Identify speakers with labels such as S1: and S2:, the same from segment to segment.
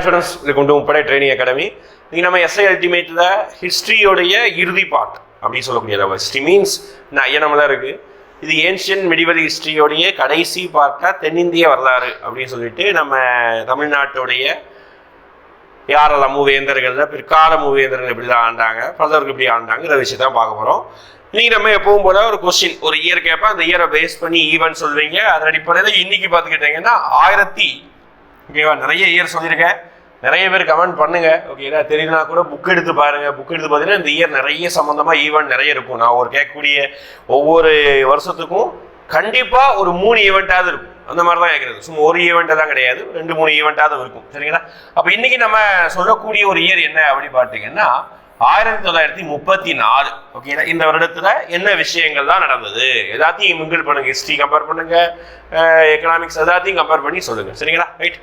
S1: Hi students, welcome to முப்படை training academy. இன்னைக்கு நம்ம எஸ்ஐ அல்டிமேட்டில் ஹிஸ்ட்ரியோடைய இறுதி பார்ட் அப்படின்னு சொல்லக்கூடியது. ஹிஸ்ட்ரி மீன்ஸ் ஐயனமெல்லாம் இருக்குது. இது ஏன்ஷியன் மெடிவல் ஹிஸ்ட்ரியோடைய கடைசி பார்ட்டாக தென்னிந்திய வரலாறு அப்படின்னு சொல்லிட்டு நம்ம தமிழ்நாட்டுடைய யாரெல்லாம் மூவேந்தர்களில் பிற்கால மூவேந்தர்கள் எப்படி தான் ஆண்டாங்க, பல்லவர்கள் எப்படி ஆண்டாங்கிற விஷயத்தை தான் பார்க்க போகிறோம். இன்னைக்கு நம்ம எப்பவும் போல ஒரு கொஸ்டின், ஒரு இயர் கேட்பேன், அந்த இயரை பேஸ் பண்ணி ஈவென்ட் சொல்வீங்க. அதன் அடிப்படையில் இன்னைக்கு பார்த்துக்கிட்டீங்கன்னா ஓகேவா, நிறைய இயர் சொல்லியிருக்கேன். நிறைய பேர் கமெண்ட் பண்ணுங்க. ஓகேடா, தெரியலனா கூட புக் எடுத்து பாருங்க. புக் எடுத்து பார்த்தீங்கன்னா இந்த இயர் நிறைய சம்மந்தமாக ஈவெண்ட் நிறைய இருக்கும். நான் ஒரு கேட்கக்கூடிய ஒவ்வொரு வருஷத்துக்கும் கண்டிப்பாக ஒரு 3 ஈவெண்ட்டாவது இருக்கும். அந்த மாதிரி தான் கேட்குறது. சும்மா ஒரு ஈவெண்ட்டாக தான் கிடையாது, 2-3 ஈவெண்ட்டாவது இருக்கும். சரிங்களா? அப்போ இன்னைக்கு நம்ம சொல்லக்கூடிய ஒரு இயர் என்ன அப்படின்னு பார்த்தீங்கன்னா 1934. ஓகேங்களா? இந்த வருடத்துல என்ன விஷயங்கள் தான் நடந்தது எல்லாத்தையும் மிங்கிள் பண்ணுங்க. ஹிஸ்ட்ரி கம்பேர் பண்ணுங்க, எக்கனாமிக்ஸ் எல்லாத்தையும் கம்பேர் பண்ணி சொல்லுங்க. சரிங்களா? ரைட்.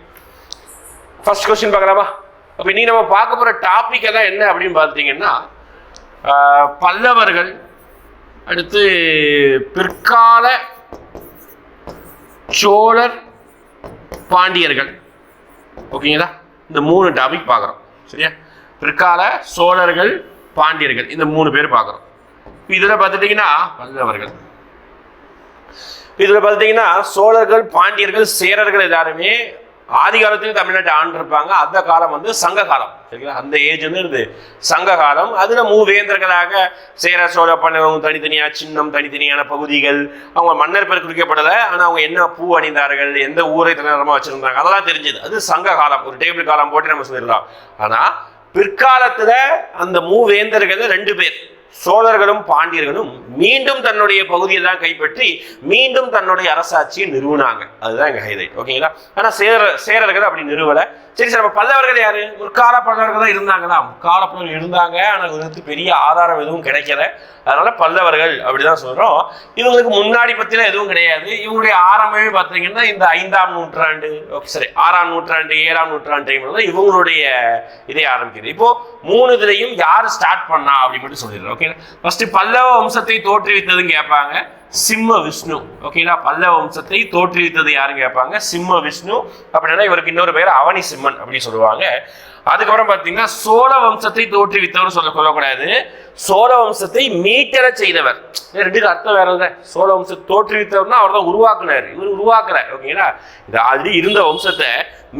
S1: ஃபர்ஸ்ட் கொஸ்டின் பார்க்கலாமா? அப்போ இன்னைக்கு நம்ம பார்க்க போற டாபிக் எல்லாம் என்ன அப்படின்னு பார்த்தீங்கன்னா பல்லவர்கள், அடுத்து பிற்கால சோழர், பாண்டியர்கள். ஓகேங்களா? இந்த 3 டாபிக் பார்க்குறோம். சரியா? பிற்கால சோழர்கள், பாண்டியர்கள், இந்த 3 பேர் பார்க்குறோம். இதில் பார்த்துட்டிங்கன்னா பல்லவர்கள், இதில் பார்த்துட்டிங்கன்னா சோழர்கள், பாண்டியர்கள், சேரர்கள் எல்லாருமே ஆதி காலத்தில் தமிழ்நாட்டை ஆண்டிருப்பாங்க. அந்த காலம் வந்து சங்க காலம். சரிங்களா? அந்த ஏஜ் வந்து சங்க காலம். அதில் மூவேந்தர்களாக சேர, சோழ, பல்லவங்க தனித்தனியாக சின்னம், தனித்தனியான பகுதிகள், அவங்க மன்னர் பேர் குறிக்கப்படலை. ஆனால் அவங்க என்ன பூ அணிந்தார்கள், எந்த ஊரை தலைநகரமாக வச்சுருந்தாங்க, அதெல்லாம் தெரிஞ்சது. அது சங்க காலம். ஒரு டேபிள் காலம் போட்டு நம்ம சொல்லிடலாம். ஆனால் பிற்காலத்துல அந்த மூவேந்தர்கள் 2 பேர், சோழர்களும் பாண்டியர்களும் மீண்டும் தன்னுடைய பகுதியை தான் கைப்பற்றி மீண்டும் தன்னுடைய அரசாட்சியை நிறுவனாங்க. அதுதான் எங்க ஹைலைட். ஓகேங்களா? ஆனா சேரர்கள் அப்படி நிறுவலை. சரி சார், நம்ம பல்லவர்கள் யாரு? முற்கால பல்லவர்கள் தான் இருந்தாங்களா? முற்கால பல்லவர்கள் இருந்தாங்க, ஆனால் இதுக்கு பெரிய ஆதாரம் எதுவும் கிடைக்கல. அதனால பல்லவர்கள் அப்படிதான் சொல்றோம். இவங்களுக்கு முன்னாடி பத்திலாம் எதுவும் கிடையாது. இவங்களுடைய ஆரம்பமே பார்த்தீங்கன்னா இந்த 5ஆம் நூற்றாண்டு, ஓகே சரி 6ஆம் நூற்றாண்டு, 7ஆம் நூற்றாண்டு டைம்ல தான் இவங்களுடைய இதே ஆரம்பிக்குது. இப்போ 3 இதுலையும் யார் ஸ்டார்ட் பண்ணா அப்படின்னு மட்டும் சொல்லிடுறோம். ஓகே, ஃபர்ஸ்ட் பல்லவ வம்சத்தை தோற்றுவித்ததுன்னு கேட்பாங்க, சிம்ம விஷ்ணு. ஓகேங்களா? பல்லவ வம்சத்தை தோற்றுவித்தது யாருன்னு கேட்பாங்க, சிம்ம விஷ்ணு. அப்படின்னா இவருக்கு இன்னொரு பேர் அவனி சிம்மன் அப்படின்னு சொல்லுவாங்க. அதுக்கப்புறம் பார்த்தீங்கன்னா சோழ வம்சத்தை தோற்றுவித்தவர் சொல்லக்கூடாது, சோழ வம்சத்தை மீட்டர செய்தவர். 2 அர்த்தம் வேற இல்லை. சோழ வம்சத்தை தோற்றுவித்தவர்னா அவர் தான் உருவாக்குனார், இவர் உருவாக்குற. ஓகேங்களா? இது ஆல்ரெடி இருந்த வம்சத்தை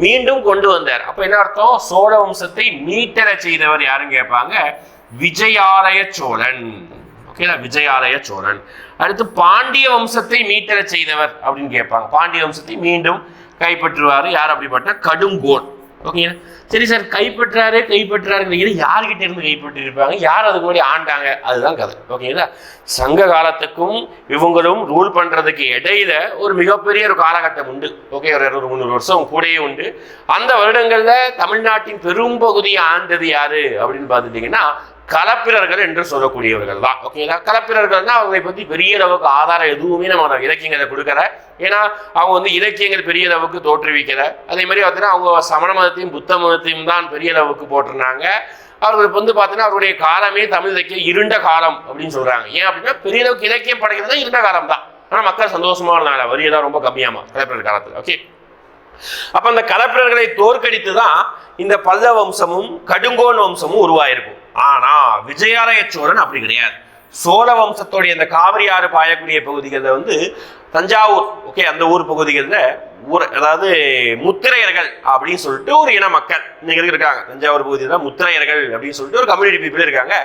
S1: மீண்டும் கொண்டு வந்தார். அப்ப என்ன அர்த்தம்? சோழ வம்சத்தை மீட்டர செய்தவர் யாருன்னு கேட்பாங்க, விஜயாலய சோழன். ஓகேங்களா? விஜயாலய சோழன். அடுத்து பாண்டிய வம்சத்தை மீட்டர செய்தவர் அப்படின்னு கேட்பாங்க. பாண்டிய வம்சத்தை மீண்டும் கைப்பற்றுவாரு யார் அப்படிப்பட்ட கடுங்கோன். ஓகேங்களா? சரி சார், கைப்பற்றாரு யார்கிட்ட இருந்து கைப்பற்றி இருப்பாங்க, யார் அதுக்கு முன்னாடி ஆண்டாங்க, அதுதான் கதை. ஓகேங்களா? சங்க காலத்துக்கும் இவங்களும் ரூல் பண்றதுக்கு இடையில ஒரு மிகப்பெரிய ஒரு காலகட்டம் உண்டு. ஓகே, ஒரு 200-300 வருஷம் கூடயே உண்டு. அந்த வருடங்கள்ல தமிழ்நாட்டின் பெரும் பகுதியை ஆண்டது யாரு அப்படின்னு பார்த்துட்டீங்கன்னா களப்பிரர்கள் என்று சொல்லக்கூடியவர்கள் தான். ஓகேங்களா? களப்பிரர்கள்னா அவங்களை பத்தி பெரிய அளவுக்கு ஆதாரம் எதுவுமே நம்ம இலக்கியங்களை கொடுக்கற. ஏன்னா அவங்க வந்து இலக்கியங்கள் பெரிய அளவுக்கு தோற்றுவிக்கல. அதே மாதிரி பார்த்தீங்கன்னா அவங்க சமண மதத்தையும் புத்த மதத்தையும் தான் பெரிய அளவுக்கு போட்டிருந்தாங்க. அவர்களுக்கு வந்து பார்த்தீங்கன்னா அவருடைய காலமே தமிழ் இலக்கியம் இருண்ட காலம் அப்படின்னு சொல்றாங்க. ஏன் அப்படின்னா பெரிய அளவுக்கு இலக்கியம் படைக்கிறது இருண்ட காலம் தான். ஆனால் மக்கள் சந்தோஷமா இருந்தாங்க, வரியெல்லாம் ரொம்ப கம்மியாமா களப்பிரர் காலத்துல. ஓகே, அப்ப அந்த களப்பிரர்களை தோற்கடித்து தான் இந்த பல்லவ வம்சமும் கடுங்கோன் வம்சமும் உருவாயிருக்கும். ஆனா விஜயாலய சோழன் அப்படி கிடையாது. சோழ வம்சத்தோடைய இந்த காவிரி ஆறு பாயக்கூடிய பகுதிகளில் வந்து தஞ்சாவூர், ஓகே, அந்த ஊர் பகுதிகளில் அதாவது முத்திரையர்கள் அப்படின்னு சொல்லிட்டு ஒரு இன மக்கள் இன்னைக்கு இருக்காங்க. தஞ்சாவூர் பகுதியில் முத்திரையர்கள் அப்படின்னு சொல்லிட்டு ஒரு கம்யூனிட்டி பீப்புள் இருக்காங்க.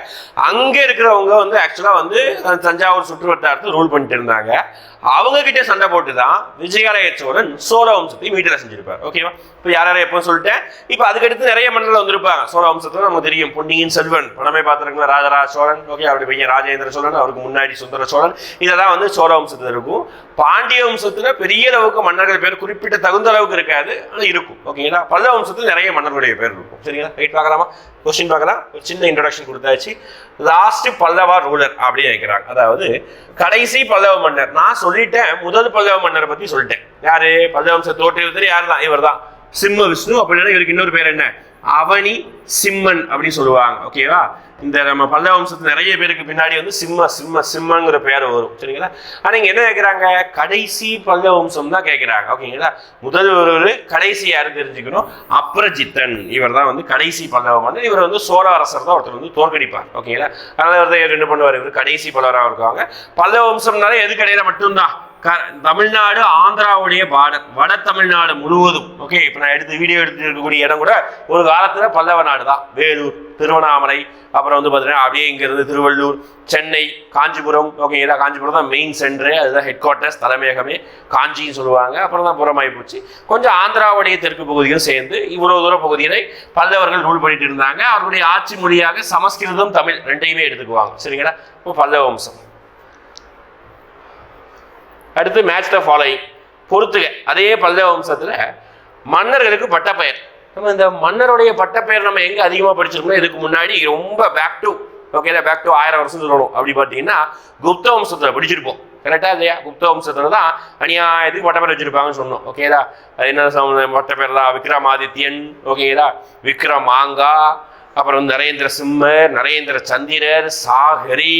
S1: அங்கே இருக்கிறவங்க வந்து ஆக்சுவலாக வந்து தஞ்சாவூர் சுற்று வட்டாரத்தில் ரூல் பண்ணிட்டு இருந்தாங்க. அவங்க கிட்ட சண்டை போட்டு தான் விஜயாலய சோழன் சோழ வம்சத்தை மீட்டர செஞ்சிருப்பார். ஓகேவா? இப்போ யாரும் எப்போ சொல்லிட்டேன். இப்போ அதுக்கடுத்து நிறைய மன்னர்கள் வந்திருப்பாங்க. சோழ வம்சத்துல நமக்கு தெரியும், பொன்னியின் செல்வன் பணமே பார்த்துருக்கோம், ராஜராஜ சோழன். ஓகே, அப்படி பையன் ராஜேந்திர சோழன், அவருக்கு முன்னாடி சுந்தர சோழன். இதெல்லாம் வந்து சோழ வம்சத்துல இருக்கும். பாண்டிய வம்சத்துல பெரிய அளவுக்கு மன்னர்கள் பேர் குறிப்பிட்ட தகுந்த அளவுக்கு இருக்காது, ஆனால் இருக்கும். ஓகேங்களா? பல்லவ வம்சத்துல நிறைய மன்னர்களுடைய பேர் இருக்கும். சரிங்களா? ரைட், பார்க்கலாமா? கொஸ்டின் பார்க்கலாம். ஒரு சின்ன இன்ட்ரோடக்ஷன் கொடுத்தாச்சு. லாஸ்ட் பல்லவ ரூலர் அப்படின்னு நினைக்கிறாங்க. அதாவது கடைசி பல்லவ மன்னர். நான் சொல்லிட்டேன், முதல் பல்லவ மன்னரை பத்தி சொல்லிட்டேன். யாரு? பல்லவ வம்ச தோற்றுவித்தவர் யார் தான்? இவர் தான் சிம்ம விஷ்ணு. அப்படின்னா இவருக்கு இன்னொரு பேர் என்ன, அவனி சிம்மன் அப்படின்னு சொல்லுவாங்க. ஓகேவா, இந்த நம்ம பல்லவ வம்சத்து நிறைய பேருக்கு பின்னாடி வந்து சிம்மங்கிற பேர் வரும். சரிங்களா, ஆனா இங்க என்ன கேட்கிறாங்க, கடைசி பல்லவ வம்சம் தான் கேட்கிறாங்க. ஓகேங்களா, முதல் ஒரு கடைசி யாரும் தெரிஞ்சுக்கணும், அப்ரஜித்தன். இவர் தான் வந்து கடைசி பல்லவ மன்னர். இவர் வந்து சோழ அரசர் தான் ஒருத்தர் வந்து தோற்கடிப்பார். ஓகேங்களா, அதனால இவர் என்ன பண்ணுவார், இவர் கடைசி பல்லவராக இருக்காங்க. பல்லவ வம்சம்னாலே எது கடையில மட்டும்தான், தமிழ்நாடு ஆந்திராவுடைய பார்டர், வட தமிழ்நாடு முழுவதும். ஓகே, இப்போ நான் வீடியோ எடுத்து இருக்கக்கூடிய இடம் கூட ஒரு காலத்துல பல்லவ நாடு தான். வேலூர், திருவண்ணாமலை, அப்புறம் வந்து பார்த்தீங்கன்னா அப்படியே இங்கிருந்து திருவள்ளூர், சென்னை, காஞ்சிபுரம். ஓகேங்களா, காஞ்சிபுரம் தான் மெயின் சென்டரு, அதுதான் ஹெட் குவார்ட்டர்ஸ், தலைமையகமே காஞ்சின்னு சொல்லுவாங்க. அப்புறம் தான் புறமாயி போச்சு. கொஞ்சம் ஆந்திராவுடைய தெற்கு பகுதியும் சேர்ந்து இவ்வளவு தூர பகுதியை பல்லவர்கள் ரூல் பண்ணிட்டு இருந்தாங்க. அவருடைய ஆட்சி மொழியாக சமஸ்கிருதம், தமிழ் ரெண்டையுமே எடுத்துக்குவாங்க. சரிங்களா, இப்போ பல்லவ வம்சம். அடுத்து மேட்ச் த ஃபாலோயிங் பொறுத்துக. அதே பல்லவ வம்சத்துல மன்னர்களுக்கு பட்டப்பெயர். நம்ம இந்த மன்னருடைய பட்டப்பெயர் நம்ம எங்க அதிகமா படிச்சிருக்கோம், இதுக்கு முன்னாடி ரொம்ப பேக் டு 1000 வருஷம் சொல்லணும். அப்படி பார்த்தீங்கன்னா குப்த வம்சத்துல படிச்சிருப்போம். கரெக்டா இல்லையா, குப்த வம்சத்துல தான் அநியாயத்துக்கு பட்டப்பேர் வச்சிருப்பாங்கன்னு சொன்னோம். ஓகேதா, அது என்ன பட்டப்பேர் தான், விக்ரமாதித்யன். ஓகேதா, விக்ரமாங்கா, அப்புறம் நரேந்திர சிம்மர், நரேந்திர சந்திரர், சாகரி,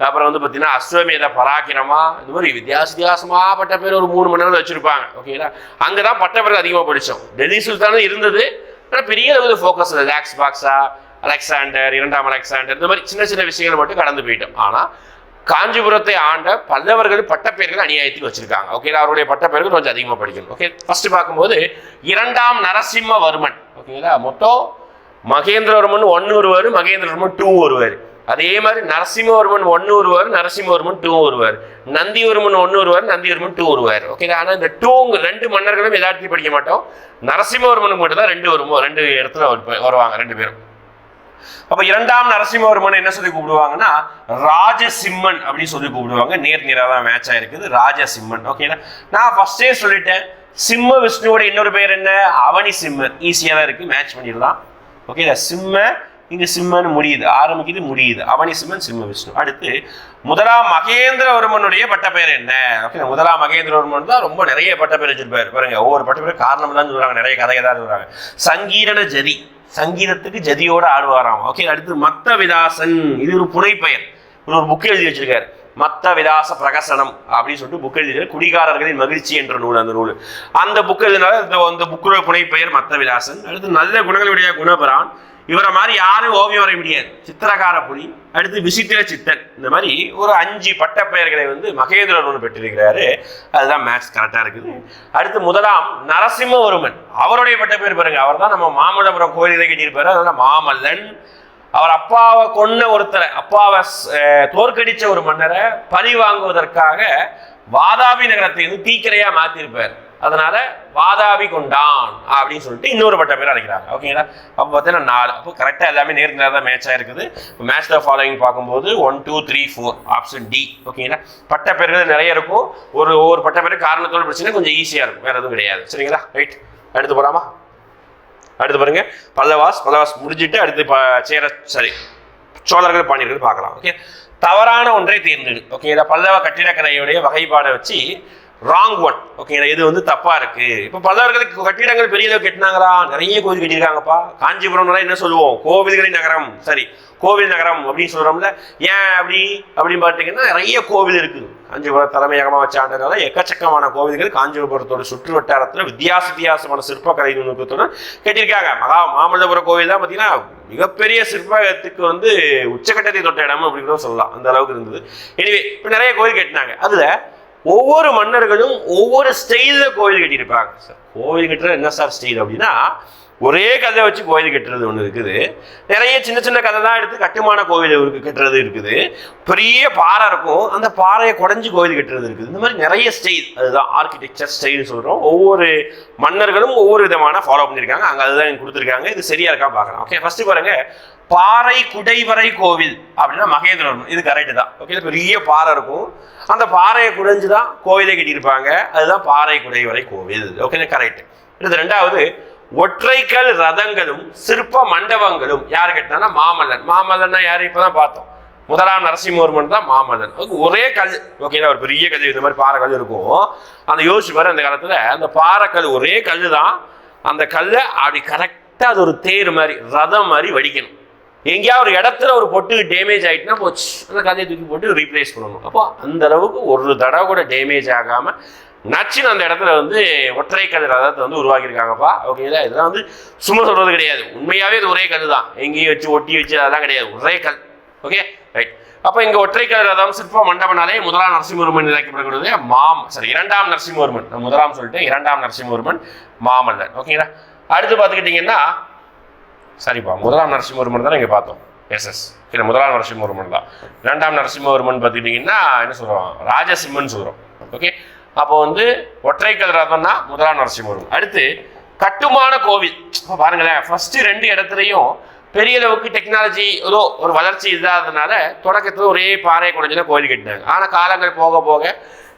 S1: அப்புறம் வந்து பார்த்தீங்கன்னா அஸ்வமேத பராக்கிரமா. இந்த மாதிரி வித்தியாசமா பட்டப்பேர் ஒரு 3 மணி நேரம் வச்சிருப்பாங்க. ஓகேங்களா, அங்கதான் பட்டப்பேர் அதிகமாக படித்தோம். டெல்லி சுல்தானும் இருந்தது, ஆனால் பெரிய அளவில் ஃபோக்கஸ் இல்லை. லாக்ஸ் பாக்ஸா, அலெக்சாண்டர், 2ஆம் அலெக்சாண்டர், இந்த மாதிரி சின்ன விஷயங்கள் மட்டும் கடந்து போயிட்டோம். ஆனால் காஞ்சிபுரத்தை ஆண்ட பல்லவர்கள் பட்டப்பெயர்கள் அநியாயத்துக்கு வச்சிருக்காங்க. ஓகேங்களா, அவருடைய பட்டப்பெயர்கள் கொஞ்சம் அதிகமாக படிக்கணும். ஓகே, ஃபர்ஸ்ட் பார்க்கும்போது 2ஆம் நரசிம்மவர்மன். ஓகேங்களா, மொத்தம் மகேந்திரவர்மன் 1 வருவார், மகேந்திரவர்மன் 2 வருவார். அதே மாதிரி நரசிம்மவர்மன் 1 வருவார், நரசிம்மவர்மன் 2 வருவார். நந்திவர்மன் 1 வருவார், நந்திவர்மன் 2 வருவார். ஓகே, ஆனால் இந்த 2 2 மன்னர்களும் எல்லாத்தையும் படிக்க மாட்டோம். நரசிம்மவர்மனுக்கு மட்டும் தான் 2 இடத்துல வருவாங்க 2 பேரும். அப்ப 2ஆம் நரசிம்மவர்மன் என்ன சொல்லி கூப்பிடுவாங்கன்னா ராஜசிம்மன் அப்படின்னு சொல்லி கூப்பிடுவாங்க. நேராக தான் மேட்ச் ஆயிருக்குது, ராஜசிம்மன். ஓகேங்களா, நான் ஃபர்ஸ்டே சொல்லிட்டேன், சிம்ம விஷ்ணுவோட இன்னொரு பேர் என்ன, அவனி சிம்மன். ஈஸியா தான் இருக்கு, மேட்ச் பண்ணிடலாம். ஓகே, சிம்ம இங்க சிம்மன் முடியுது, ஆரம்பிக்குது, முடியுது. அவனி சிம்மன், சிம்ம விஷ்ணு. அடுத்து 1ஆம் மகேந்திரவர்மனுடைய பட்டப்பெயர் என்ன? ஓகே, 1ஆம் மகேந்திரவர்மன் தான் ரொம்ப நிறைய பட்டப்பெயர் வச்சிருப்பாரு. பாருங்க, ஒவ்வொரு பட்டப்பெயர் காரணம் தான் சொல்றாங்க, நிறைய கதையை தான் சொல்றாங்க. சங்கீரண ஜதி, சங்கீதத்துக்கு ஜதியோட ஆடுவாராம். ஓகே, அடுத்து மத்த விதாசன், இது ஒரு புனைப்பெயர். ஒரு புக் எழுதி வச்சிருக்காரு, மத்த விதாச பிரகசனம் அப்படின்னு சொல்லிட்டு புக் எழுதியிருக்காரு. குடிகாரர்களின் மகிழ்ச்சி என்ற நூல், அந்த நூல். அந்த புக் எழுதினால இந்த புக்குடைய புனைப்பெயர் மத்த விதாசன். அடுத்து நல்ல குணங்களுடைய குணபரான். இவரை மாதிரி யாரும் ஓவியம் வரைய முடியாது, சித்திரகார புலி. அடுத்து விசித்திர சித்தன். இந்த மாதிரி ஒரு 5 பட்டப்பெயர்களை வந்து மகேந்திரவர்மன் பெற்றிருக்கிறாரு. அதுதான் மேட்ச் கரெக்டா இருக்குது. அடுத்து 1ஆம் நரசிம்மவர்மன், அவருடைய பட்டப்பெயர் பாருங்க, அவர் தான் நம்ம மாமல்லபுரம் கோயிலை கட்டியிருப்பாரு, அதனால மாமல்லன். அவர் அப்பாவை கொன்ன ஒருத்தரை, அப்பாவை தோற்கடிச்ச ஒரு மன்னரை பழி வாங்குவதற்காக வாதாபி நகரத்தை வந்து தீக்கிரையா மாத்திருப்பார். அதனால வாதாபி கொண்டான் அப்படின்னு சொல்லிட்டு இன்னொரு பட்டப்பெயர் அழைக்கிறாங்க. ஓகேங்களா, அப்போ பார்த்தீங்கன்னா 4. அப்போ கரெக்டாக எல்லாமே நேர்ல தான் மேட்ச் ஆயிருக்குது. மேட்ச் த ஃபாலோயிங் பார்க்கும்போது 1 2 3 4 ஆப்ஷன் டி. ஓகேங்களா, பட்டப்பெயர்கள் நிறைய இருக்கும். ஒவ்வொரு பட்டப்பெயர் காரணத்தோடு பிரச்சனை கொஞ்சம் ஈஸியா இருக்கும், வேற எதுவும் கிடையாது. சரிங்களா, ரைட். அடுத்து போலாமா? அடுத்து பாருங்க, பல்லவாஸ் முடிஞ்சிட்டு அடுத்து சோழர்கள், பாண்டியர்கள் பார்க்கலாம். ஓகே, தவறான ஒன்றை தேர்ந்தெடு. ஓகே, இதை பல்லவ கட்டிடக்கலையுடைய வகைப்பாடை வச்சு ராங் ஒன். ஓகேங்களா, இது வந்து தப்பா இருக்கு. இப்போ பல்லவர்களுக்கு கட்டிடங்கள் பெரிய அளவு கட்டினாங்களா? நிறைய கோவில் கட்டியிருக்காங்கப்பா. காஞ்சிபுரம்னால என்ன சொல்லுவோம், கோவில்களின் நகரம். சரி, கோவில் நகரம் அப்படின்னு சொல்றோம்ல, ஏன் அப்படின்னு பார்த்தீங்கன்னா நிறைய கோவில் இருக்குது. காஞ்சிபுரம் தலைமையகமாக வச்சாண்டனால எக்கச்சக்கமான கோவில்கள் காஞ்சிபுரத்தோட சுற்று வட்டாரத்தில் வித்தியாசமான சிற்பக்கலை நுணுக்கத்தோட கட்டியிருக்காங்க. மாமல்லபுரம் கோவில் தான் பார்த்தீங்கன்னா மிகப்பெரிய சிற்பத்துக்கு வந்து உச்சக்கட்டத்தை தொட்ட இடம் அப்படின்னு சொல்லலாம், அந்த அளவுக்கு இருந்தது. எனவே இப்போ நிறைய கோவில் கட்டினாங்க. அதுல ஒவ்வொரு மன்னர்களும் ஒவ்வொரு ஸ்டைல கோவில் கட்டியிருப்பாங்க. சார், கோவில் கட்டுறது என்ன சார் ஸ்டைல் அப்படின்னா, ஒரே கதை வச்சு கோயில் கட்டுறது ஒன்று இருக்குது. நிறைய சின்ன கதை தான் எடுத்து கட்டுமான கோவில் கட்டுறது இருக்குது. பெரிய பாறை இருக்கும், அந்த பாறையை குடைஞ்சு கோயில் கட்டுறது இருக்குது. இந்த மாதிரி நிறைய ஸ்டைல், அதுதான் ஆர்கிடெக்சர் ஸ்டைல்னு சொல்கிறோம். ஒவ்வொரு மன்னர்களும் ஒவ்வொரு விதமான ஃபாலோ பண்ணியிருக்காங்க. அங்கே அதுதான் கொடுத்துருக்காங்க. இது சரியா இருக்கா பார்க்கலாம். ஓகே, ஃபர்ஸ்ட் பாருங்க, பாறை குடைவரை கோவில் அப்படின்னா மகேந்திரவர்மன். இது கரெக்டு தான். ஓகே, பெரிய பாறை இருக்கும், அந்த பாறையை குடைஞ்சு தான் கோவிலை கட்டியிருப்பாங்க. அதுதான் பாறை குடைவரை கோவில். Okay, correct. இது 2வது, ஒற்றைக்கல் ரதங்களும் சிற்ப மண்டபங்களும் யார் கட்டினா மாமல்லன் யாரு இப்பதான் பார்த்தோம். 1ஆம் நரசிம்மவர்மன் தான் மாமல்லன். ஒரே கல். ஓகேங்களா, ஒரு பெரிய கல், இந்த மாதிரி பாறை கல் இருக்கும். அந்த யோசிச்சு பாரு, அந்த காலத்துல அந்த பாறை கல் ஒரே கல் தான். அந்த கல்லை அப்படி கரெக்டாக அது ஒரு தேர் மாதிரி ரதம் மாதிரி வடிக்கணும். எங்கேயாவது ஒரு இடத்துல ஒரு பொட்டு டேமேஜ் ஆகிட்டுனா போச்சு, அந்த கல்லையை தூக்கி போட்டு ரீப்ளேஸ் பண்ணணும். அப்போ அந்த அளவுக்கு ஒரு தடவை கூட டேமேஜ் ஆகாமல் நச்சுன்னு அந்த இடத்துல வந்து ஒற்றை கல் ரதத்தை வந்து உருவாக்கியிருக்காங்கப்பா. ஓகேங்களா? இதெல்லாம் வந்து சும்மா சொல்கிறது கிடையாது, உண்மையாகவே இது ஒரே கல் தான், எங்கேயும் வச்சு ஒட்டி வச்சு அதெல்லாம் கிடையாது, ஒரே கல். Okay right. அப்போ இங்கே ஒற்றை கல் ரதம் சிற்ப மண்டபனாலே முதலாம் நரசிம்மவர்மன் இழைக்கப்படக்கூடியது இரண்டாம் நரசிம்மவர்மன், நான் முதலாம் சொல்லிட்டு இரண்டாம் நரசிம்மவர்மன் மாமல்லன். ஓகேங்களா? அடுத்து பார்த்துக்கிட்டிங்கன்னா சரிப்பா முதலாம் நரசிம்மவர்மன் தான் இங்கே பார்த்தோம். எஸ் இல்லை, முதலாம் நரசிம்மவர்மன் தான். இரண்டாம் நரசிம்மவர்மன் பார்த்துக்கிட்டிங்கன்னா என்ன சொல்கிறோம், ராஜசிம்மன் சொல்கிறோம். ஓகே, அப்போ வந்து ஒற்றைக்கல் ரதம்னா முதலாம் நரசிம்மவர்மன். அடுத்து கட்டுமான கோவில் பாருங்களேன், ஃபர்ஸ்ட் 2 இடத்துலையும் பெரிய அளவுக்கு டெக்னாலஜி ஏதோ ஒரு வளர்ச்சி இல்லாததுனால தொடக்கத்தில் ஒரே பாறை குறைஞ்சுதான் கோவில் கட்டினாங்க. ஆனால் காலங்கள் போக போக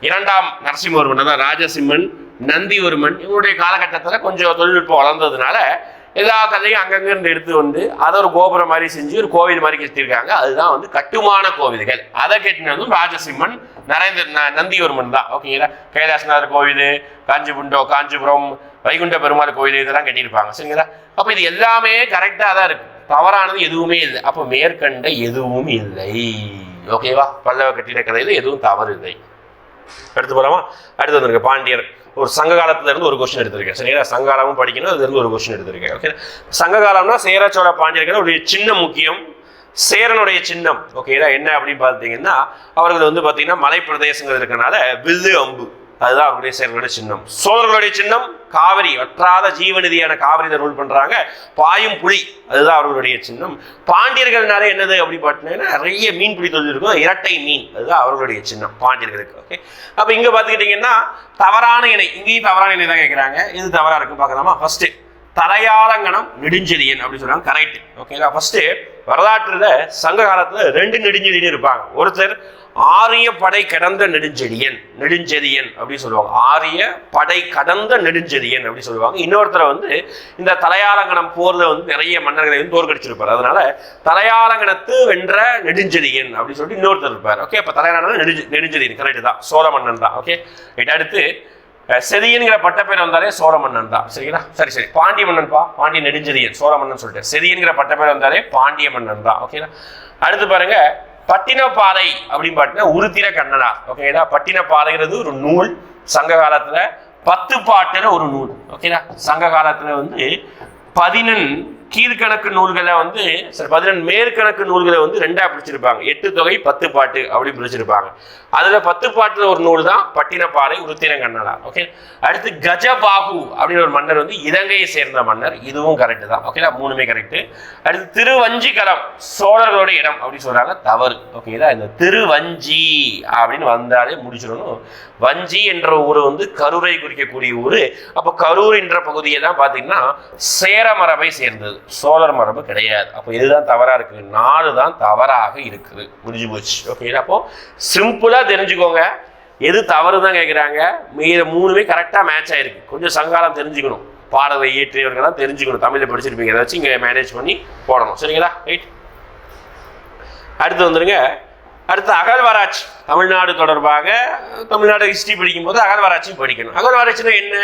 S1: இரண்டாம் நரசிம்மவர்மன், அதான் ராஜசிம்மன், நந்திவர்மன் இவங்களுடைய காலகட்டத்தில் கொஞ்சம் தொழில்நுட்பம் வளர்ந்ததுனால எல்லா கதையும் அங்கங்க இருந்து எடுத்து வந்து அதை ஒரு கோபுரம் மாதிரி செஞ்சு ஒரு கோவில் மாதிரி கட்டியிருக்காங்க. அதுதான் வந்து கட்டுமான கோவில்கள். அதை கட்டினதும் ராஜசிம்மன், நந்திவர்மன் தான். ஓகேங்களா? கைலாசநாதர் கோவில், காஞ்சிபுரம் வைகுண்ட பெருமாள் கோவில் இதெல்லாம் கட்டியிருப்பாங்க. சரிங்களா? அப்போ இது எல்லாமே கரெக்டாக தான் இருக்கு, தவறானது எதுவுமே இல்லை. அப்போ மேற்கண்ட எதுவும் இல்லை. ஓகேவா? பல்லவ கட்டிட கதையில் எதுவும் தவறு இல்லை. எடுத்து போலாமா? அடுத்து வந்துருக்கு பாண்டியர். ஒரு சங்க காலத்துல இருந்து ஒரு கொஸ்டின் எடுத்திருக்கேன். சரிங்களா? சங்ககாலமும் படிக்கணும், அதுல இருந்து ஒரு கொஸ்டின் எடுத்திருக்கேன். ஓகே, சங்க காலம்னா சேர சோழ பாண்டியர்கள் ஒரு சின்னம் முக்கியம். சேரனுடைய சின்னம் ஓகேங்களா என்ன அப்படின்னு பார்த்தீங்கன்னா, அவர்கள் வந்து பார்த்தீங்கன்னா மலை பிரதேசங்கள் இருக்கனால வில்லு அம்பு, அதுதான் அவருடைய சேரனுடைய சின்னம். சோழர்களுடைய சின்னம் காவிரி, வற்றாத ஜீவநிதியான காவிரி ரூல் பண்றாங்க, பாயும் புலி, அதுதான் அவர்களுடைய சின்னம். பாண்டியர்கள்னாலே என்னது அப்படி பார்த்தீங்கன்னா நிறைய மீன் பிடி தொழில் இருக்கும், இரட்டை மீன், அதுதான் அவர்களுடைய சின்னம் பாண்டியர்களுக்கு. ஓகே, அப்ப இங்க பாத்துக்கிட்டீங்கன்னா தவறான இணை, இங்கேயும் தவறான இணை தான் கேட்கிறாங்க. இது தவறா இருக்கு, பார்க்கலாமா? ஃபர்ஸ்ட் தலையாலங்கணம் நெடுஞ்செழியன் அப்படின்னு சொல்றாங்க, கரெக்ட். ஓகேங்களா? ஃபர்ஸ்ட் வரலாற்றுல சங்க காலத்துல 2 நெடுஞ்செழியன் இருப்பாங்க. ஒருத்தர் ஆரிய படை கடந்த நெடுஞ்செழியன் அப்படின்னு சொல்லுவாங்க, ஆரிய படை கடந்த நெடுஞ்செழியன் அப்படின்னு சொல்லுவாங்க. இன்னொருத்தர் வந்து இந்த தலையாலங்கணம் போர்ல வந்து நிறைய மன்னர்களை வந்து தோற்கடிச்சிருப்பார், அதனால தலையாலங்கணத்து வென்ற நெடுஞ்செழியன் அப்படின்னு சொல்லிட்டு இன்னொருத்தர் இருப்பார். ஓகே, அப்ப தலையாலங்கணம் நெடுஞ்செழியன் கரெக்ட் தான், சோழ மன்னன் தான். ஓகே, அடுத்து செதியன்கிற பட்டப்பேர் வந்தாலே சோழ மன்னன் தான். சரிங்களா? சரி பாண்டிய மன்னன்பா, பாண்டிய நெடுஞ்செழியன் சோழ மன்னன் சொல்லிட்டு செதியன்கிற பட்டப்பேர் வந்தாலே பாண்டிய மன்னன் தான். ஓகேங்களா? அடுத்து பாருங்க பட்டினப்பாலை அப்படின்னு பார்த்தீங்கன்னா உருத்திர கண்ணனார். ஓகேங்களா? பட்டினப்பாலைங்கிறது ஒரு நூல், சங்க காலத்துல 10 பாட்டுல ஒரு நூல். ஓகேங்களா? சங்க காலத்துல வந்து 11 கீழ்கணக்கு நூல்களை வந்து 11 மேற்கணக்கு நூல்களை வந்து 2ஆ பிரிச்சிருப்பாங்க. 8 தொகை 10 பாட்டு அப்படி பிரிச்சிருப்பாங்க. அதுல 10 பாட்டுல ஒரு நூல் தான் பட்டினப்பாலை உருத்திரங்கண்ணனார். ஓகே, அடுத்து கஜபாகு அப்படின்னு ஒரு மன்னர் வந்து இலங்கையை சேர்ந்த மன்னர், இதுவும் கரெக்ட் தான். ஓகேங்களா? 3மே கரெக்ட். அடுத்து திருவஞ்சிக்கலம் சோழர்களுடைய இடம் அப்படின்னு சொல்றாங்க, தவறு. ஓகேங்களா? இந்த திருவஞ்சி அப்படின்னு வந்தாலே முடிச்சிடணும். வஞ்சி என்ற ஊர் வந்து கரூரை குறிக்கக்கூடிய ஊர். அப்போ கரூர் என்ற பகுதியை தான் பார்த்தீங்கன்னா சேர மரபை சேர்ந்தது, சோழர் மரபு கிடையாது. அப்போ இதுதான் தவறா இருக்கு, 4 தான் தவறாக இருக்குது, முடிஞ்சு போச்சு. ஓகேங்களா? அப்போ சிம்பிளா தெரிஞ்சுக்கோங்க, எது தவறு தான் கேட்குறாங்க, மீத 3மே கரெக்டாக மேட்ச் ஆயிருக்கு. கொஞ்சம் சங்காலம் தெரிஞ்சுக்கணும், பாடலை இயற்றியவர்கள்லாம் தெரிஞ்சுக்கணும், தமிழில் படிச்சிருப்பீங்க, அதை வச்சு இங்கே மேனேஜ் பண்ணி போடணும். சரிங்களா? ரைட். அடுத்து வந்துருங்க, அடுத்து அகழ்வாராய்ச்சி. தமிழ்நாடு தொடர்பாக தமிழ்நாடு ஹிஸ்டரி படிக்கும்போது அகழ்வாராய்ச்சியும் படிக்கணும். அகழ்வாராய்ச்சினா என்ன?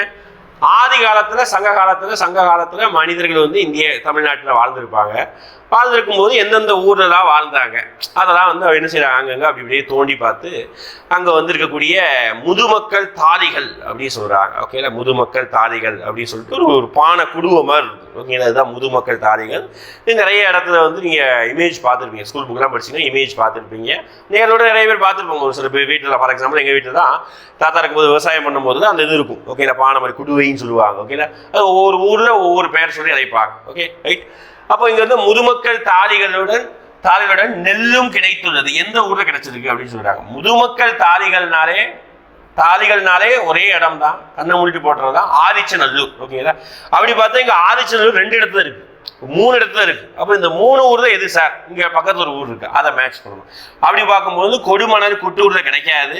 S1: ஆதி காலத்துல சங்க காலத்துல மனிதர்கள் வந்து தமிழ்நாட்டில் வாழ்ந்திருப்பாங்க. வாழ்ந்திருக்கும் போது எந்தெந்த ஊர்லலாம் வாழ்ந்தாங்க அதெல்லாம் வந்து என்ன செய்யறாங்க, அங்கங்க அப்படி இப்படியே தோண்டி பார்த்து அங்க வந்து இருக்கக்கூடிய முதுமக்கள் தாலிகள் அப்படின்னு சொல்றாங்க. ஓகேங்களா? முதுமக்கள் தாலிகள் அப்படின்னு சொல்லிட்டு ஒரு பானை குடுவம் மாதிரி இருக்கும். ஓகேங்களா? அதுதான் முதுமக்கள் தாலிகள். இது நிறைய இடத்துல வந்து நீங்க இமேஜ் பார்த்துருப்பீங்க, ஸ்கூல் புக்லாம் படிச்சீங்கன்னா இமேஜ் பார்த்துருப்பீங்க. நேரோட நிறைய பேர் பார்த்துருப்பாங்க. ஒரு சில பேர் வீட்டில், ஃபார் எக்ஸாம்பிள் எங்கள் வீட்டில் தான் தாத்தா இருக்கும்போது விவசாயம் பண்ணும்போது தான் அந்த இது இருக்கும். ஓகேங்களா? பானை மாதிரி குடுவைன்னு சொல்லுவாங்க. ஓகேங்களா? அது ஒவ்வொரு ஊர்ல ஒவ்வொரு பெயர் சொல்லி அழைப்பாங்க. Okay right. அப்போ இங்க வந்து முதுமக்கள் தாலிகளுடன் நெல்லும் கிடைத்துள்ளது, எந்த ஊர்ல கிடைச்சிருக்கு அப்படின்னு சொல்றாங்க. முதுமக்கள் தாலிகள்னாலே ஒரே இடம் தான், கண்ணை மூடிட்டு போட்டுறதுதான் ஆதிச்சநல்லூர். ஓகேங்களா? அப்படி பார்த்தா இங்க ஆதிச்சநல்லூர் 2 இடத்துல இருக்கு, 3 இடத்துல இருக்கு. அப்ப இந்த 3 ஊர் தான் எது சார்? இங்க பக்கத்துல ஒரு ஊர் இருக்கு, அதை மேட்ச் பண்ணணும். அப்படி பார்க்கும்போது கொடுமணல் குட்டூர்ல கிடைக்காது,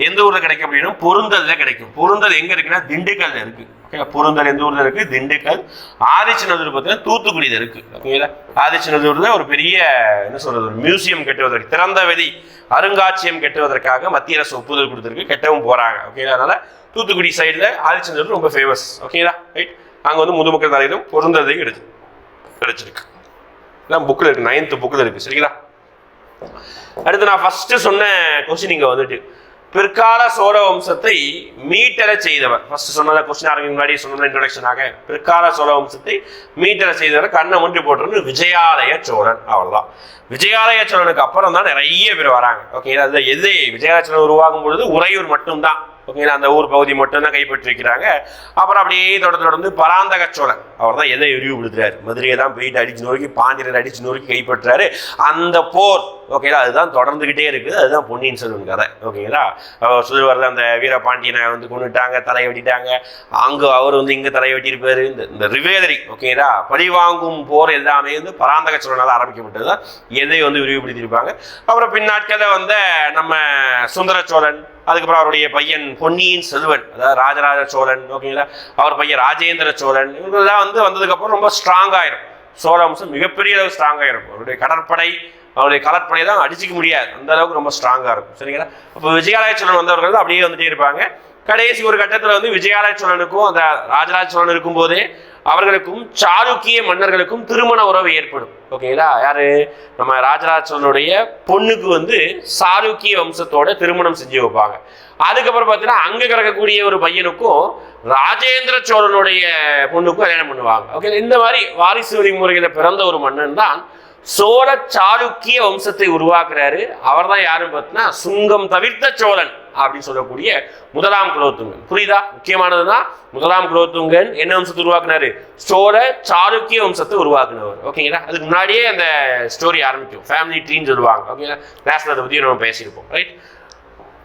S1: எந்த ஊர்ல கிடைக்கும் அப்படின்னா பொருந்தல்ல கிடைக்கும். பொருந்தல் எங்க இருக்குன்னா திண்டுக்கல்ல இருக்கு. பொருந்தல் எந்த ஊர்ல இருக்கு? திண்டுக்கல். ஆதிச்சநல்லூர் பார்த்தீங்கன்னா தூத்துக்குடியில இருக்கு. ஓகேங்களா? ஆதிச்சநல்லூர்ல ஒரு பெரிய என்ன சொல்றது, ஒரு மியூசியம் கட்டுவதற்கு, திறந்த வெளி அருங்காட்சியம் கட்டுவதற்காக மத்திய அரசு ஒப்புதல் கொடுத்திருக்கு, கட்டவும் போறாங்க. ஓகேங்களா? அதனால தூத்துக்குடி சைடுல ஆதிச்சநல்லூர் ரொம்ப ஃபேமஸ். ஓகேங்களா? ரைட். அங்கே வந்து முதுமக்கள் தலையிலும் பொருந்ததை கிடைச்சிருக்கு. புக்கில் இருக்கு, 9th புக்கில் இருக்கு. சரிங்களா? அடுத்து நான் ஃபர்ஸ்ட் சொன்ன கொஸ்டின் இங்கே வந்துட்டு பிற்கால சோழ வம்சத்தை மீட்டர செய்தவர். ஃபர்ஸ்ட் சொன்ன கொஸ்டின் ஆரம்பிக்க முன்னாடி சொன்ன இன்ட்ரோடக்ஷனாக பிற்கால சோழ வம்சத்தை மீட்டர செய்தவர் கண்ணை முற்றி போட்டு விஜயாலய சோழன். அவ்வளவுதான். விஜயாலய சோழனுக்கு அப்புறம் தான் நிறைய பேர் வராங்க. ஓகே, அது எது விஜயாலய சோழன் உருவாகும் பொழுது உறையூர் மட்டும்தான். ஓகேங்களா? அந்த ஊர் பகுதி மட்டும்தான் கைப்பற்றிருக்கிறாங்க. அப்புறம் அப்படியே தொடர்ந்து பராந்தக சோழன் அவர் தான் எதை விரிவுபடுத்துறாரு, மதுரையை தான் போயிட்டு அடிச்சு நோக்கி பாண்டியரை அடிச்சு நோக்கி கைப்பற்றாரு. அந்த போர் ஓகேங்களா அதுதான் தொடர்ந்துகிட்டே இருக்குது. அதுதான் பொன்னியின் செல்வன் கதை. ஓகேங்களா? சொல்லுவார் அந்த வீரபாண்டியனை வந்து கொண்டுட்டாங்க, தலையை வெட்டிட்டாங்க, அங்கே அவர் வந்து இங்கே தலையை வெட்டியிருப்பாரு. இந்த ரிவேதரி ஓகேங்களா பழிவாங்கும் போர் எல்லாமே வந்து பராந்தக சோழனால் ஆரம்பிக்கப்பட்டது தான். எதை வந்து விரிவுபடுத்தியிருப்பாங்க. அப்புறம் பின்னாட்களில் வந்து நம்ம சுந்தர சோழன், அதுக்கப்புறம் அவருடைய பையன் பொன்னியின் செல்வன், அதாவது ராஜராஜ சோழன், ஓகேங்களா அவர் பையன் ராஜேந்திர சோழன், இவங்கெல்லாம் வந்து வந்ததுக்கப்புறம் ரொம்ப ஸ்ட்ராங் ஆயிரும். சோழ வம்சம் மிகப்பெரிய அளவு ஸ்ட்ராங் ஆயிரும். அவருடைய கடற்படை, அவருடைய கலற்படை தான் அடிச்சிக்க முடியாது, அந்த அளவுக்கு ரொம்ப ஸ்ட்ராங்காக இருக்கும். சரிங்களா? அப்போ விஜயாலய சோழன் வந்தவர்கள் தான் அப்படியே வந்துட்டே இருப்பாங்க. கடைசி ஒரு கட்டத்தில் வந்து விஜயாலய சோழனுக்கும் அந்த ராஜராஜ சோழன் இருக்கும் போதே அவர்களுக்கும் சாளுக்கிய மன்னர்களுக்கும் திருமண உறவு ஏற்படும். ஓகேங்களா? யாரு நம்ம ராஜராஜ சோழனுடைய பொண்ணுக்கு வந்து சாளுக்கிய வம்சத்தோட திருமணம் செஞ்சு வைப்பாங்க. அதுக்கப்புறம் பார்த்தீங்கன்னா அங்க கிடக்கக்கூடிய ஒரு பையனுக்கும் ராஜேந்திர சோழனுடைய பொண்ணுக்கும் கல்யாணம் பண்ணுவாங்க. ஓகே, இந்த மாதிரி வாரிசு வழிமுறையில பிறந்த ஒரு மன்னன் தான் சோழ சாளுக்கிய வம்சத்தை உருவாக்குறாரு. அவர் தான் யாருன்னு பார்த்தீங்கன்னா சுங்கம் தவிர்த்த சோழன் அப்படின்னு சொல்லக்கூடிய முதலாம் குலோத்துங்கன். புரியுதா? முக்கியமானதுதான் முதலாம் குலோத்துங்கன் என்ன வம்சத்தை உருவாக்குனாரு? சோழ சாளுக்கிய வம்சத்தை உருவாக்குனவர். ஓகேங்களா? அதுக்கு முன்னாடியே அந்த ஸ்டோரி ஆரம்பிக்கும், ஃபேமிலி ட்ரீன்னு சொல்லுவாங்க. ஓகேங்களா? கிளாஸ்ல அதை பத்தி நம்ம பேசியிருப்போம். ரைட்.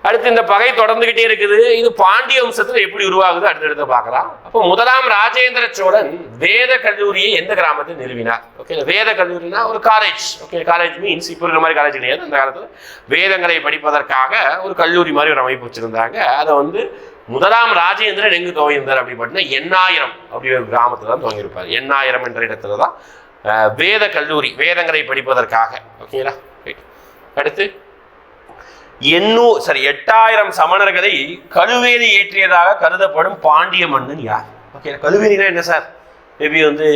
S1: அடுத்து இந்த பகை தொடர்ந்துகிட்டே இருக்குது. இது பாண்டிய வம்சத்துல எப்படி உருவாகுது அடுத்தடுத்து பார்க்கலாம். அப்போ முதலாம் ராஜேந்திர சோழன் வேத கல்லூரியை எந்த கிராமத்தில் நிறுவினார்? ஓகே, வேத கல்லூரினா ஒரு காலேஜ். ஓகே, காலேஜ் மீன்ஸ் இப்போ இருக்கிற மாதிரி காலேஜ் கிடையாது. அந்த காலத்துல வேதங்களை படிப்பதற்காக ஒரு கல்லூரி மாதிரி ஒரு அமைப்பு வச்சிருந்தாங்க. அதை வந்து முதலாம் ராஜேந்திரன் எங்கு துவங்கியிருந்தார் அப்படி பார்த்தீங்கன்னா எண்ணாயிரம் அப்படி ஒரு கிராமத்துல தான் துவங்கியிருப்பார். எண்ணாயிரம் என்ற இடத்துல தான் வேத கல்லூரி, வேதங்களை படிப்பதற்காக. ஓகேங்களா? அடுத்து 8000 சமணர்களை கழுவேலி ஏற்றியதாக கருதப்படும் பாண்டிய மன்னன் யார்? ஓகே, கழுவேலினா என்ன சார்? மேபி வந்து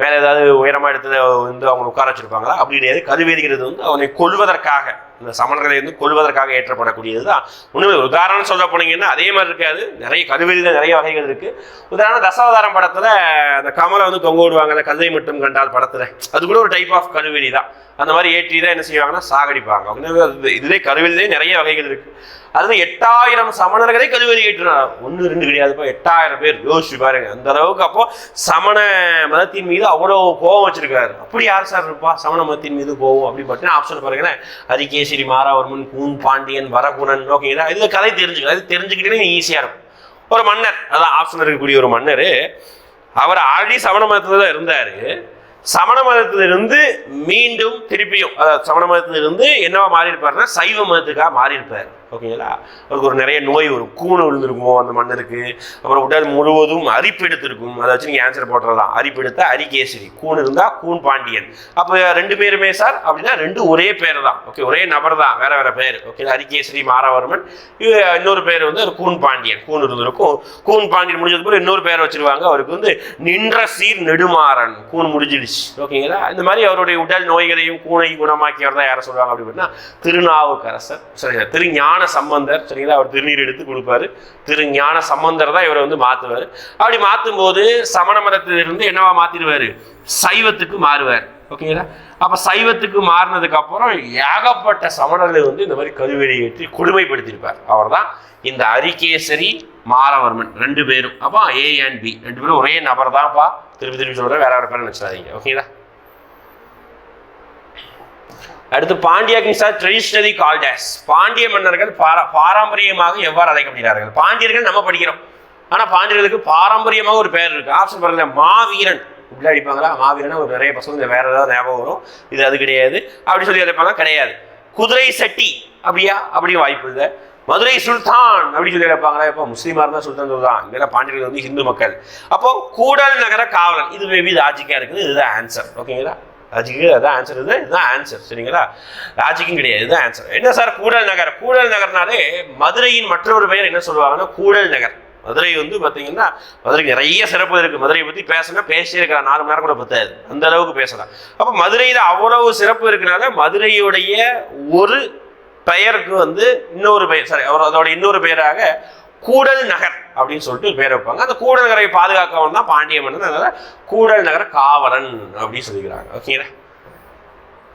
S1: வேற ஏதாவது உயரமா இடத்துல வந்து அவங்க உட்கார வச்சிருப்பாங்களா? அப்படி கிடையாது. கழுவேலிங்கிறது வந்து அவனை கொல்வதற்காக, இந்த சமணர்களை வந்து கொல்வதற்காக ஏற்றப்படக்கூடியது தான். ஒன்றுமே உதாரணம் சொல்ல போனீங்கன்னா அதே மாதிரி இருக்காது. நிறைய கழுவேலியில் நிறைய வகைகள் இருக்கு. உதாரணம் தசாவதாரம் படத்துல அந்த கமலை வந்து தொங்க விடுவாங்க, அந்த கதை மட்டும் கண்டால் படத்துல, அது கூட ஒரு டைப் ஆஃப் கழுவேலி தான். அந்த மாதிரி ஏற்றி தான் என்ன செய்வாங்கன்னா சாகடிப்பாங்க. இதுலேயே கருவேலிலே நிறைய வகைகள் இருக்கு. அதுல 8000 சமணர்களை கழுவேலி ஏற்றினார். 1 2 கிடையாதுப்பா, 8000 பேர். யோசிச்சு பாருங்க அந்த அளவுக்கு. அப்போ சமண மதத்தின் மீது அவ்வளவு கோபம் வச்சிருக்காரு. அப்படி யார் சார் இருப்பா சமண மதத்தின் மீது கோபம் அப்படின்னு பார்த்தீங்கன்னா ஆப்ஷன் பாருங்களேன், ஹரிகேசரி, மாராவர்மன், கூன் பாண்டியன், வரகுணன். ஓகேங்களா? இதுல கதை தெரிஞ்சுக்கலாம். அது தெரிஞ்சுக்கிட்டே ஈஸியா இருக்கும். ஒரு மன்னர், அதான் ஆப்ஷன் இருக்கக்கூடிய ஒரு மன்னர், அவர் ஆல்ரெடி சமண மதத்துல இருந்தாரு. சமண மதத்திலிருந்து மீண்டும் திருப்பியும், அதாவது சமண மதத்திலிருந்து என்னவா மாறி இருப்பாருன்னா சைவ மதத்துக்காக மாறி இருப்பார். ஓகேங்களா? அவருக்கு ஒரு நிறைய நோய் வரும், கூணு விழுந்திருக்கும் அந்த மன்னருக்கு. அப்புறம் உடல் முழுவதும் அரிப்பெடுத்து இருக்கும். அதை வச்சு நீங்கள் ஆன்சர் போட்டுறலாம். அரிப்பெடுத்த ஹரிகேசரி, கூண் இருந்தா கூன் பாண்டியன். அப்போ 2 பேருமே சார் அப்படின்னா 2 ஒரே பேர் தான். ஓகே, ஒரே நபர் தான், வேற வேற பேர். ஓகே, ஹரிகேசரி மாராவர்மன், இன்னொரு பேர் வந்து ஒரு கூன் பாண்டியன். கூன் இருந்திருக்கும். கூன் பாண்டியன் முடிஞ்சது போல இன்னொரு பேர் வச்சிருவாங்க. அவருக்கு வந்து நின்ற சீர் நெடுமாறன். கூன் முடிஞ்சிடுச்சு. ஓகேங்களா? இந்த மாதிரி அவருடைய உடல் நோய்களையும் கூனை குணமாக்கியவர் தான் யாரை சொல்லுவாங்க அப்படின்னா திருநாவுக்கரசர். சரி, திருஞான சம்பந்தர். சரிங்களா? அவர் திருநீர் எடுத்து கொடுப்பாரு. திருஞான சம்பந்தர் தான் இவரை வந்து மாத்துவார். அப்படி மாற்றும் போது சமண மதத்திலிருந்து என்னவா மாத்திடுவாரு? சைவத்துக்கு மாறுவார். ஓகேங்களா? அப்ப சைவத்துக்கு மாறினதுக்கு அப்புறம் ஏகப்பட்ட சமணர்களை வந்து இந்த மாதிரி கருவேலி ஏற்றி கொடுமைப்படுத்தியிருப்பார். அவர் தான் இந்த ஹரிகேசரி, மாரவர்மன் 2 பேரும். அப்போ A and B 2 பேரும் ஒரே நபர் தான்ப்பா. திருப்பி சொல்றேன், வேற வேற பேர் நினைச்சாதீங்க. ஓகேங்களா? அடுத்து Pandya kings are traditionally called as. Pandya மன்னர்கள் பாரம்பரியமாக எவ்வாறு அழைக்கப்படுகிறார்கள்? பாண்டியர்கள் நம்ம படிக்கிறோம், ஆனா பாண்டியர்களுக்கு பாரம்பரியமாக ஒரு பெயர் இருக்கு. ஆப்ஷன் பாருங்க, மாவீரன். இப்படி அடிப்பாங்களா? மாவீரன் ஒரு நிறைய பசங்க வேற ஏதாவது ஞாபகம் வரும். இது அது கிடையாது. அப்படி சொல்லி அழைப்பாங்க, கிடையாது. குதிரை சட்டி அப்படியா? அப்படியும் வாய்ப்பு இல்லை. மதுரை சுல்தான் அப்படின்னு சொல்லி அழைப்பாங்களா? இப்போ முஸ்லீமா இருந்தா சுல்தான் சொல்லுதான். இங்கே பாண்டியர்கள் வந்து ஹிந்து மக்கள். அப்போ கூடல் நகர காவலன். இது மேபி லாஜிக்கா இருக்குது. இதுதான் ஆன்சர். ஓகேங்களா? லாஜிக்கு அதான் ஆன்சர். இதுதான் ஆன்சர். சரிங்களா? லாஜிக்கும் கிடையாது, இதுதான் ஆன்சர். என்ன சார் கூடல் நகர்? கூடல் நகர்னாலே மதுரையின் மற்றொரு பெயர் என்ன சொல்லுவாங்கன்னா கூடல் நகர். மதுரை வந்து பார்த்தீங்கன்னா மதுரைக்கு நிறைய சிறப்பு இருக்குது. மதுரையை பற்றி பேசினா பேசியே இருக்கலாம், 4 மணி நேரம் கூட பத்தாது, அந்த அளவுக்கு பேசலாம். அப்போ மதுரையில் அவ்வளவு சிறப்பு இருக்கிறனால மதுரையுடைய ஒரு பெயருக்கு வந்து இன்னொரு பெயர், சாரி அதோட இன்னொரு பெயராக கூடல் நகர் அப்படின்னு சொல்லிட்டு ஒரு பேர் வைப்பாங்க. அந்த கூடல் நகரை பாதுகாக்கவன் தான் பாண்டிய மன்னன், அதனால கூடல் நகர காவலன் அப்படின்னு சொல்லிக்கிறாங்க. ஓகேங்களா.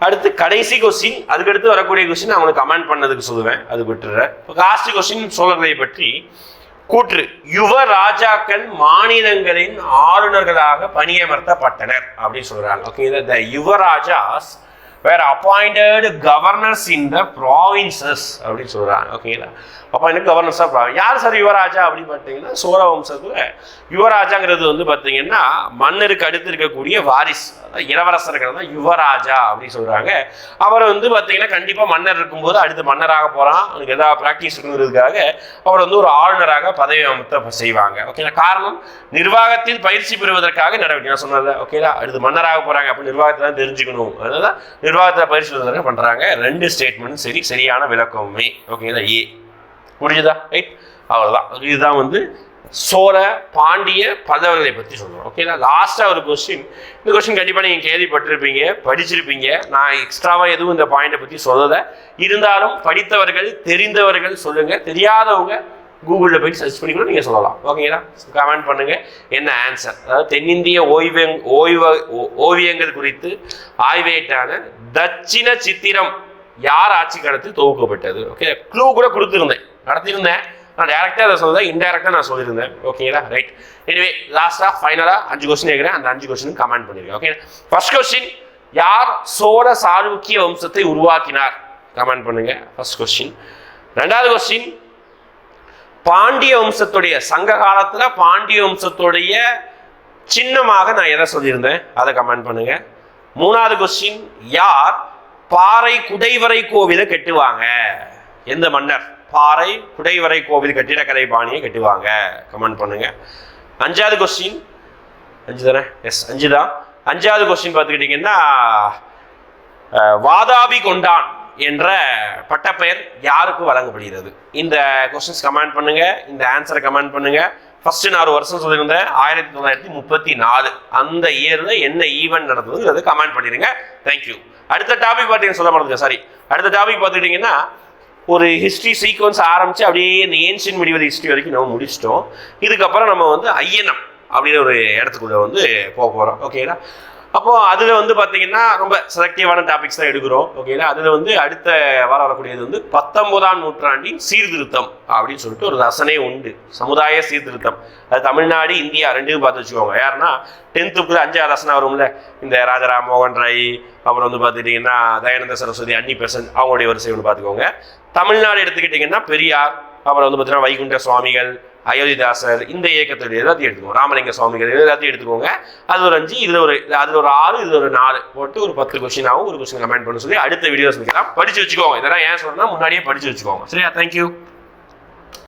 S1: அடுத்து கடைசி கொஸ்டின், அதுக்கடுத்து வரக்கூடிய கொஸ்டின் அவங்களுக்கு கமெண்ட் பண்ணதுக்கு சொல்லுவேன், அது விட்டுறேன். இப்போ லாஸ்ட் கொஸ்டின் சோழர்களை பற்றி கூற்று. யுவராஜாக்கள் மாநிலங்களின் ஆளுநர்களாக பணியமர்த்தப்பட்டனர் அப்படின்னு சொல்றாங்க. Okay, the yuvarajas were appointed governors in the provinces அப்படின்னு சொல்றாங்க. ஓகேங்களா. appointed governors of province. யார் சார் யுவராஜா அப்படின்னு பார்த்தீங்கன்னா சோழ வம்சத்துல யுவராஜாங்கிறது வந்து பார்த்தீங்கன்னா மன்னருக்கு அடுத்து இருக்கக்கூடிய வாரிஸ், இளவரசர்கள் தான் யுவராஜா அப்படின்னு சொல்றாங்க. அவர் வந்து பார்த்தீங்கன்னா கண்டிப்பா மன்னர் இருக்கும்போது அடுத்து மன்னராக போறான், அவனுக்கு ஏதாவது பிராக்டிஸ் இருக்குங்கிறதுக்காக அவர் வந்து ஒரு ஆளுநராக பதவி அமர்த்த செய்வாங்க. ஓகேங்களா. காரணம் நிர்வாகத்தில் பயிற்சி பெறுவதற்காக நடவடிக்கை. நான் சொன்னது ஓகேங்களா. அடுத்து மன்னராக போறாங்க அப்போ நிர்வாகத்தை தான் தெரிஞ்சுக்கணும், அதனால நிர்வாகத்தில் பயிற்சி பெறுவதற்காக பண்றாங்க. 2 ஸ்டேட்மெண்ட் சரி, சரியான விளக்கமே. ஓகேங்களா. ஏ முடிஞ்சதா? ரைட், அவ்வளவுதான். இதுதான் வந்து சோழ பாண்டிய பல்லவர்களை பற்றி சொல்றோம். ஓகேங்களா. லாஸ்டா ஒரு கொஸ்டின், இந்த கொஸ்டின் கண்டிப்பா நீங்க கேள்விப்பட்டிருப்பீங்க, படிச்சிருப்பீங்க. நான் எக்ஸ்ட்ராவா எதுவும் இந்த பாயிண்டை பத்தி சொல்லல, இருந்தாலும் படித்தவர்கள் தெரிந்தவர்கள் சொல்லுங்க, தெரியாதவங்க கூகுளில் போய் சர்ச் பண்ணி கூட நீங்கள் சொல்லலாம். ஓகேங்களா. கமெண்ட் பண்ணுங்க என்ன ஆன்சர். அதாவது தென்னிந்திய ஓவியங்கள் குறித்து ஆய்வேட்டான தட்சிண சித்திரம் யார் ஆட்சி காலத்தில் தொகுக்கப்பட்டது. ஓகே, க்ளூ கூட கொடுத்துருந்தேன், நடத்தியிருந்தேன். நான் டைரக்டாக அதை சொல்லுறேன், இன்டைரக்டாக நான் சொல்லியிருந்தேன். ஓகேங்களா. ரைட். எனிவே லாஸ்ட்டாக ஃபைனலாக 5 கொஸ்டின் கேட்குறேன், அந்த 5 கொஸ்டின் கமெண்ட் பண்ணிருக்கேன். ஓகே, ஃபர்ஸ்ட் கொஸ்டின், யார் சோழ சாளுக்கிய வம்சத்தை உருவாக்கினார்? கமெண்ட் பண்ணுங்க ஃபர்ஸ்ட் கொஸ்டின். 2வது கொஸ்டின், பாண்டிய வம்சத்துடைய சங்க காலத்துல பாண்டிய வம்சத்துடைய சின்னமாக நான் எதை சொல்லியிருந்தேன் அதை கமெண்ட் பண்ணுங்க. 3வது கொஸ்டின், யார் பாறை குடைவரை கோவிலை கட்டுவாங்க? எந்த மன்னர் பாறை குடைவரை கோவில் கட்டிடக்கலை பாணியை கட்டுவாங்க? கமெண்ட் பண்ணுங்க. 5வது கொஸ்டின், 5 தானே? எஸ் 5 தான். 5வது கொஸ்டின் பார்த்துக்கிட்டீங்கன்னா வாதாபி கொண்டான் என்ற பட்டப்பெயர் யாருக்கு வழங்கப்படுகிறது? இந்த கொஸ்டின்ஸ் கமெண்ட் பண்ணுங்க, இந்த ஆன்சரை கமெண்ட் பண்ணுங்க. ஃபர்ஸ்ட் நான் ஒரு வருஷம் சொல்லியிருந்தேன் 1934, அந்த இயர்ல என்ன ஈவென்ட் நடந்தது அதை கமெண்ட் பண்ணிடுங்க. தேங்க்யூ. அடுத்த டாபிக் பார்த்தீங்கன்னா சொல்ல மறந்துங்க, சாரி, அடுத்த டாபிக் பார்த்துக்கிட்டிங்கன்னா ஒரு ஹிஸ்ட்ரி சீக்வன்ஸ் ஆரம்பிச்சு அப்படியே இந்த ஏன்ஷியன் மிடிவல் ஹிஸ்ட்ரி வரைக்கும் நம்ம முடிச்சிட்டோம். இதுக்கப்புறம் நம்ம வந்து ஐயனம் அப்படின்னு ஒரு இடத்துக்குள்ள வந்து போக போகிறோம். ஓகேங்களா. அப்போ அதில் வந்து பார்த்தீங்கன்னா ரொம்ப செலக்டிவான டாபிக்ஸ் தான் எடுக்கிறோம். ஓகேங்களா. அதில் வந்து அடுத்த வாரம் வரக்கூடியது வந்து 19ஆம் நூற்றாண்டின் சீர்திருத்தம் அப்படின்னு சொல்லிட்டு ஒரு ரசனை உண்டு, சமுதாய சீர்திருத்தம். அது தமிழ்நாடு இந்தியா ரெண்டையும் பார்த்து வச்சுக்கோங்க. யாருன்னா 10th புக்கில் 5ஆவது ரசனை வரும்ல, இந்த ராஜாராம் மோகன் ராய், அப்புறம் வந்து பார்த்துக்கிட்டிங்கன்னா தயானந்த சரஸ்வதி, அன்னி பெசன்ட், அவங்களுடைய வரிசை ஒன்று பார்த்துக்கோங்க. தமிழ்நாடு எடுத்துக்கிட்டிங்கன்னா பெரியார், அப்புறம் வந்து பார்த்தீங்கன்னா வைகுண்ட சுவாமிகள், அயோத்திதாசர், இந்த இயக்கத்துடைய எல்லாத்தையும் எடுத்துக்கோங்க, ராமலிங்க சுவாமிகள் எல்லாத்தையும் எடுத்துக்கோங்க. அது ஒரு 5, இதில் ஒரு 6, இதில் ஒரு 4 போட்டு ஒரு 10 கொஸ்டின் ஆகும். ஒரு கொஸ்டின் கமெண்ட் பண்ண சொல்லி அடுத்த வீடியோஸ் படிச்சு வச்சுக்கோங்க. இதெல்லாம் ஏன் சொல்றேன்னா முன்னாடியே படிச்சு வச்சுக்கோங்க. சரியா? தேங்க்யூ.